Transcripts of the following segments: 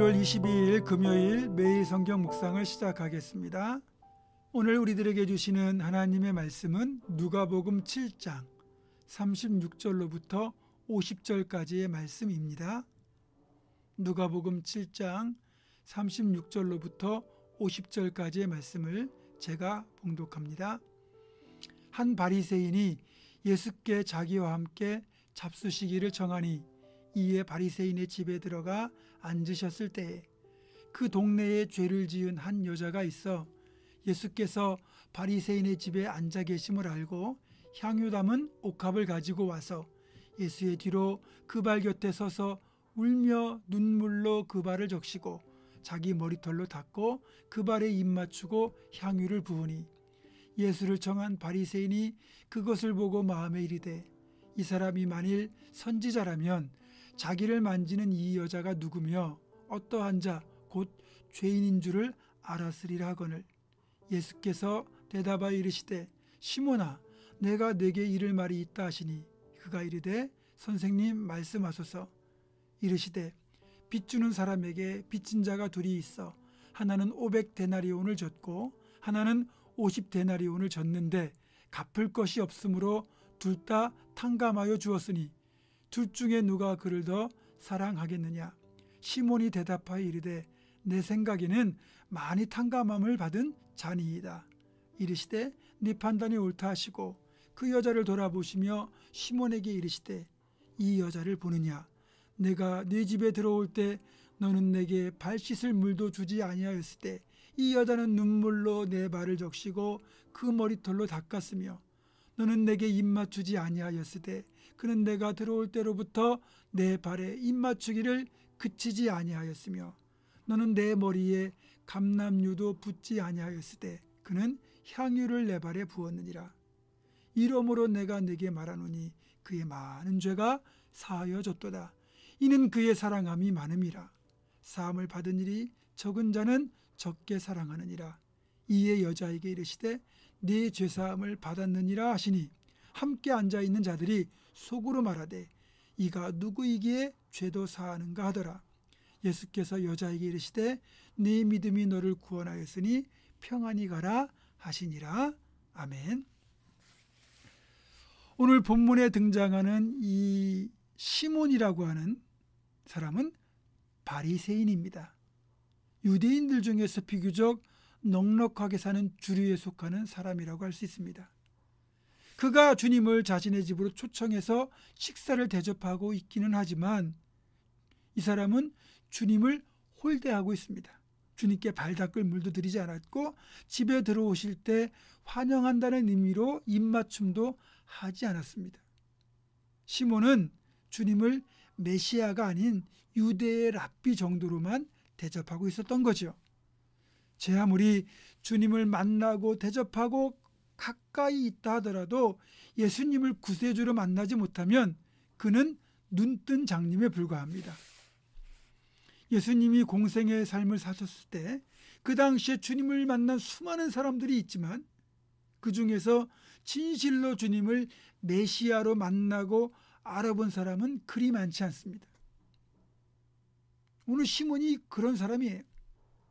1월 22일 금요일 매일 성경 묵상을 시작하겠습니다. 오늘 우리들에게 주시는 하나님의 말씀은 누가복음 7장 36절로부터 50절까지의 말씀입니다. 누가복음 7장 36절로부터 50절까지의 말씀을 제가 봉독합니다. 한 바리새인이 예수께 자기와 함께 잡수시기를 청하니 이에 바리새인의 집에 들어가 앉으셨을 때에 그 동네에 죄를 지은 한 여자가 있어 예수께서 바리새인의 집에 앉아 계심을 알고 향유 담은 옥합을 가지고 와서 예수의 뒤로 그 발 곁에 서서 울며 눈물로 그 발을 적시고 자기 머리털로 닦고 그 발에 입 맞추고 향유를 부으니 예수를 청한 바리새인이 그것을 보고 마음에 이르되 이 사람이 만일 선지자라면 자기를 만지는 이 여자가 누구며 어떠한 자 곧 죄인인 줄을 알았으리라 하거늘 예수께서 대답하여 이르시되 시몬아 내가 네게 이를 말이 있다 하시니 그가 이르되 선생님 말씀하소서. 이르시되 빚 주는 사람에게 빚진 자가 둘이 있어 하나는 500데나리온을 졌고 하나는 50데나리온을 졌는데 갚을 것이 없으므로 둘 다 탕감하여 주었으니 둘 중에 누가 그를 더 사랑하겠느냐. 시몬이 대답하여 이르되 내 생각에는 많이 탕감함을 받은 자니이다. 이르시되 네 판단이 옳다 하시고 그 여자를 돌아보시며 시몬에게 이르시되 이 여자를 보느냐. 내가 네 집에 들어올 때 너는 내게 발 씻을 물도 주지 아니하였을 때 이 여자는 눈물로 내 발을 적시고 그 머리털로 닦았으며 너는 내게 입 맞추지 아니하였을 때 그는 내가 들어올 때로부터 내 발에 입 맞추기를 그치지 아니하였으며 너는 내 머리에 감람유도 붓지 아니하였을 때 그는 향유를 내 발에 부었느니라. 이러므로 내가 네게 말하노니 그의 많은 죄가 사하여졌도다. 이는 그의 사랑함이 많음이라. 사함을 받은 일이 적은 자는 적게 사랑하느니라. 이에 여자에게 이르시되 네 죄사함을 받았느니라 하시니 함께 앉아있는 자들이 속으로 말하되 이가 누구이기에 죄도 사하는가 하더라. 예수께서 여자에게 이르시되 네 믿음이 너를 구원하였으니 평안히 가라 하시니라. 아멘. 오늘 본문에 등장하는 이 시몬이라고 하는 사람은 바리새인입니다. 유대인들 중에서 비교적 넉넉하게 사는 주류에 속하는 사람이라고 할 수 있습니다. 그가 주님을 자신의 집으로 초청해서 식사를 대접하고 있기는 하지만 이 사람은 주님을 홀대하고 있습니다. 주님께 발 닦을 물도 드리지 않았고 집에 들어오실 때 환영한다는 의미로 입맞춤도 하지 않았습니다. 시몬은 주님을 메시아가 아닌 유대의 랍비 정도로만 대접하고 있었던 거죠. 제 아무리 주님을 만나고 대접하고 가까이 있다 하더라도 예수님을 구세주로 만나지 못하면 그는 눈뜬 장님에 불과합니다. 예수님이 공생의 삶을 사셨을 때 그 당시에 주님을 만난 수많은 사람들이 있지만 그 중에서 진실로 주님을 메시아로 만나고 알아본 사람은 그리 많지 않습니다. 오늘 시몬이 그런 사람이에요.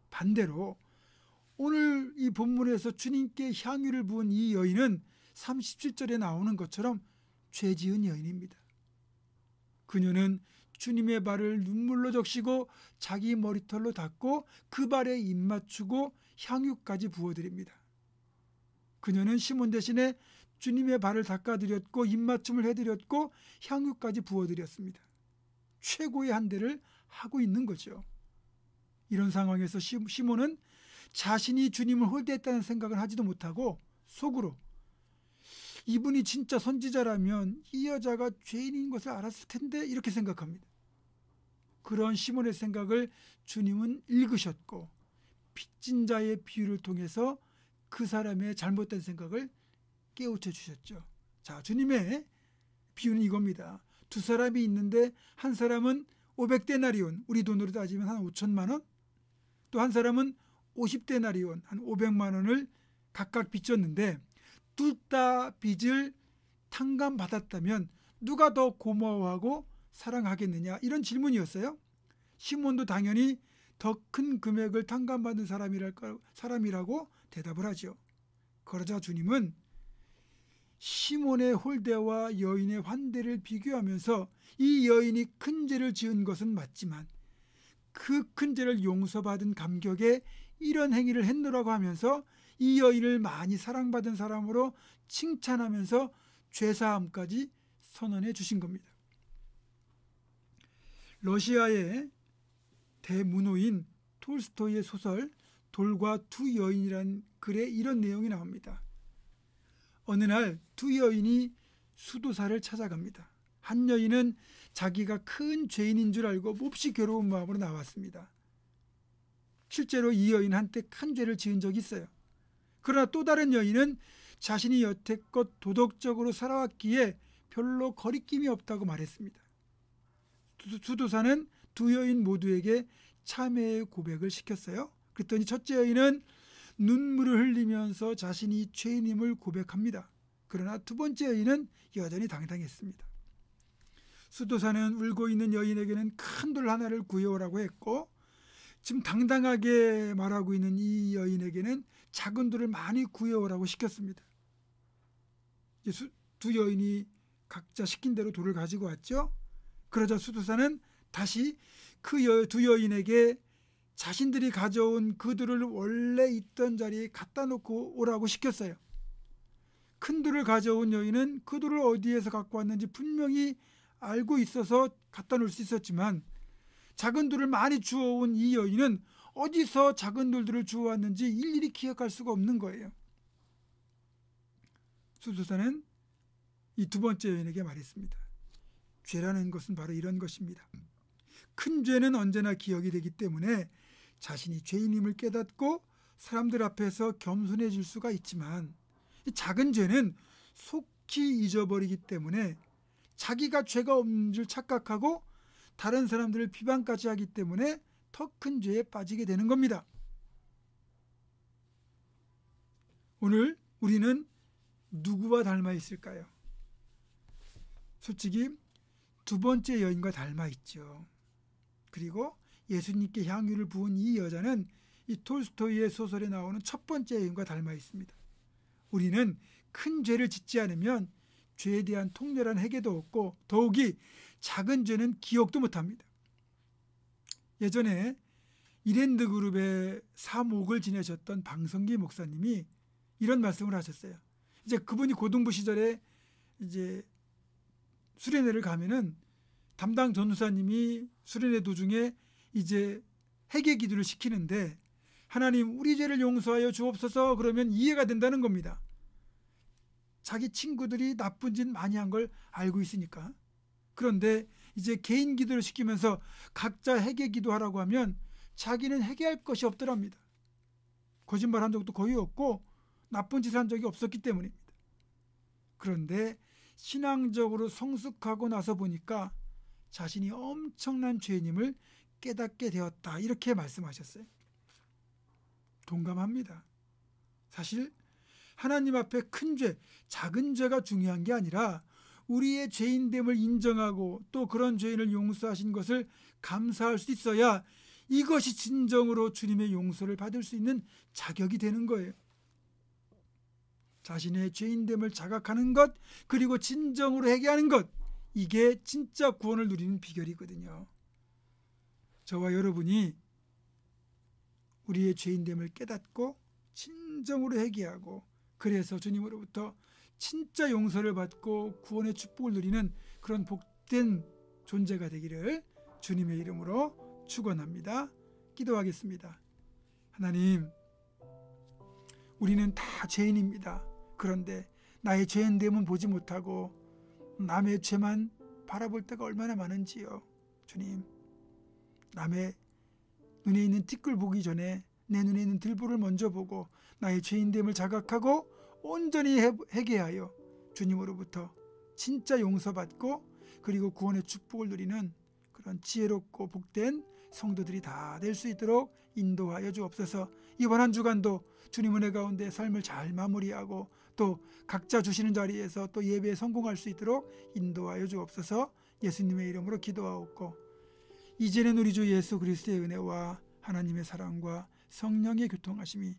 반대로 오늘 이 본문에서 주님께 향유를 부은 이 여인은 37절에 나오는 것처럼 죄 지은 여인입니다. 그녀는 주님의 발을 눈물로 적시고 자기 머리털로 닦고 그 발에 입 맞추고 향유까지 부어드립니다. 그녀는 시몬 대신에 주님의 발을 닦아드렸고 입맞춤을 해드렸고 향유까지 부어드렸습니다. 최고의 한 대를 하고 있는 거죠. 이런 상황에서 시몬은 자신이 주님을 홀대했다는 생각을 하지도 못하고 속으로 이분이 진짜 선지자라면 이 여자가 죄인인 것을 알았을 텐데 이렇게 생각합니다. 그런 시몬의 생각을 주님은 읽으셨고 빚진 자의 비유를 통해서 그 사람의 잘못된 생각을 깨우쳐 주셨죠. 자, 주님의 비유는 이겁니다. 두 사람이 있는데 한 사람은 500데나리온, 우리 돈으로 따지면 한 5천만 원, 또 한 사람은 50데나리온, 한 500만 원을 각각 빚졌는데 둘 다 빚을 탕감받았다면 누가 더 고마워하고 사랑하겠느냐, 이런 질문이었어요. 시몬도 당연히 더 큰 금액을 탕감받은 사람이라고 대답을 하죠. 그러자 주님은 시몬의 홀대와 여인의 환대를 비교하면서 이 여인이 큰 죄를 지은 것은 맞지만 그 큰 죄를 용서받은 감격에 이런 행위를 했노라고 하면서 이 여인을 많이 사랑받은 사람으로 칭찬하면서 죄사함까지 선언해 주신 겁니다. 러시아의 대문호인 톨스토이의 소설 돌과 두 여인이란 글에 이런 내용이 나옵니다. 어느 날 두 여인이 수도사를 찾아갑니다. 한 여인은 자기가 큰 죄인인 줄 알고 몹시 괴로운 마음으로 나왔습니다. 실제로 이 여인 한때 큰 죄를 지은 적이 있어요. 그러나 또 다른 여인은 자신이 여태껏 도덕적으로 살아왔기에 별로 거리낌이 없다고 말했습니다. 수도사는 두 여인 모두에게 참회의 고백을 시켰어요. 그랬더니 첫째 여인은 눈물을 흘리면서 자신이 죄인임을 고백합니다. 그러나 두 번째 여인은 여전히 당당했습니다. 수도사는 울고 있는 여인에게는 큰 돌 하나를 구해오라고 했고 지금 당당하게 말하고 있는 이 여인에게는 작은 돌을 많이 구해오라고 시켰습니다. 두 여인이 각자 시킨 대로 돌을 가지고 왔죠. 그러자 수도사는 다시 그 두 여인에게 자신들이 가져온 그 돌을 원래 있던 자리에 갖다 놓고 오라고 시켰어요. 큰 돌을 가져온 여인은 그 돌을 어디에서 갖고 왔는지 분명히 알고 있어서 갖다 놓을 수 있었지만 작은 돌을 많이 주워온 이 여인은 어디서 작은 돌들을 주워왔는지 일일이 기억할 수가 없는 거예요. 수도사는 이 두 번째 여인에게 말했습니다. 죄라는 것은 바로 이런 것입니다. 큰 죄는 언제나 기억이 되기 때문에 자신이 죄인임을 깨닫고 사람들 앞에서 겸손해질 수가 있지만 이 작은 죄는 속히 잊어버리기 때문에 자기가 죄가 없는 줄 착각하고 다른 사람들을 비방까지 하기 때문에 더 큰 죄에 빠지게 되는 겁니다. 오늘 우리는 누구와 닮아 있을까요? 솔직히 두 번째 여인과 닮아 있죠. 그리고 예수님께 향유를 부은 이 여자는 이 톨스토이의 소설에 나오는 첫 번째 여인과 닮아 있습니다. 우리는 큰 죄를 짓지 않으면 죄에 대한 통렬한 회개도 없고 더욱이 작은 죄는 기억도 못합니다. 예전에 이랜드 그룹의 사목을 지내셨던 방성기 목사님이 이런 말씀을 하셨어요. 이제 그분이 고등부 시절에 이제 수련회를 가면은 담당 전도사님이 수련회 도중에 이제 회개 기도를 시키는데 하나님 우리 죄를 용서하여 주옵소서 그러면 이해가 된다는 겁니다. 자기 친구들이 나쁜 짓 많이 한 걸 알고 있으니까. 그런데 이제 개인 기도를 시키면서 각자 회개 기도하라고 하면 자기는 회개할 것이 없더랍니다. 거짓말한 적도 거의 없고 나쁜 짓을 한 적이 없었기 때문입니다. 그런데 신앙적으로 성숙하고 나서 보니까 자신이 엄청난 죄인임을 깨닫게 되었다 이렇게 말씀하셨어요. 동감합니다. 사실 하나님 앞에 큰 죄, 작은 죄가 중요한 게 아니라 우리의 죄인됨을 인정하고 또 그런 죄인을 용서하신 것을 감사할 수 있어야 이것이 진정으로 주님의 용서를 받을 수 있는 자격이 되는 거예요. 자신의 죄인됨을 자각하는 것 그리고 진정으로 회개하는 것 이게 진짜 구원을 누리는 비결이거든요. 저와 여러분이 우리의 죄인됨을 깨닫고 진정으로 회개하고 그래서 주님으로부터 진짜 용서를 받고 구원의 축복을 누리는 그런 복된 존재가 되기를 주님의 이름으로 축원합니다. 기도하겠습니다. 하나님, 우리는 다 죄인입니다. 그런데 나의 죄인됨은 보지 못하고 남의 죄만 바라볼 때가 얼마나 많은지요. 주님, 남의 눈에 있는 티끌 보기 전에 내 눈에 있는 들보를 먼저 보고 나의 죄인됨을 자각하고 온전히 회개하여 주님으로부터 진짜 용서받고 그리고 구원의 축복을 누리는 그런 지혜롭고 복된 성도들이 다 될 수 있도록 인도하여 주옵소서. 이번 한 주간도 주님 은혜 가운데 삶을 잘 마무리하고 또 각자 주시는 자리에서 또 예배에 성공할 수 있도록 인도하여 주옵소서. 예수님의 이름으로 기도하옵고 이제는 우리 주 예수 그리스도의 은혜와 하나님의 사랑과 성령의 교통하심이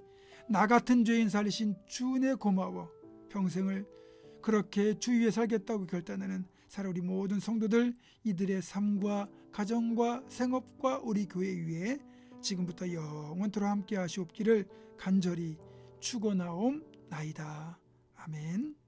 나 같은 죄인 살리신 주 은혜 고마워. 평생을 그렇게 주 위에 살겠다고 결단하는 사랑 우리 모든 성도들, 이들의 삶과 가정과 생업과 우리 교회 위에 지금부터 영원토록 함께 하시옵기를 간절히 축원하옵나이다. 아멘.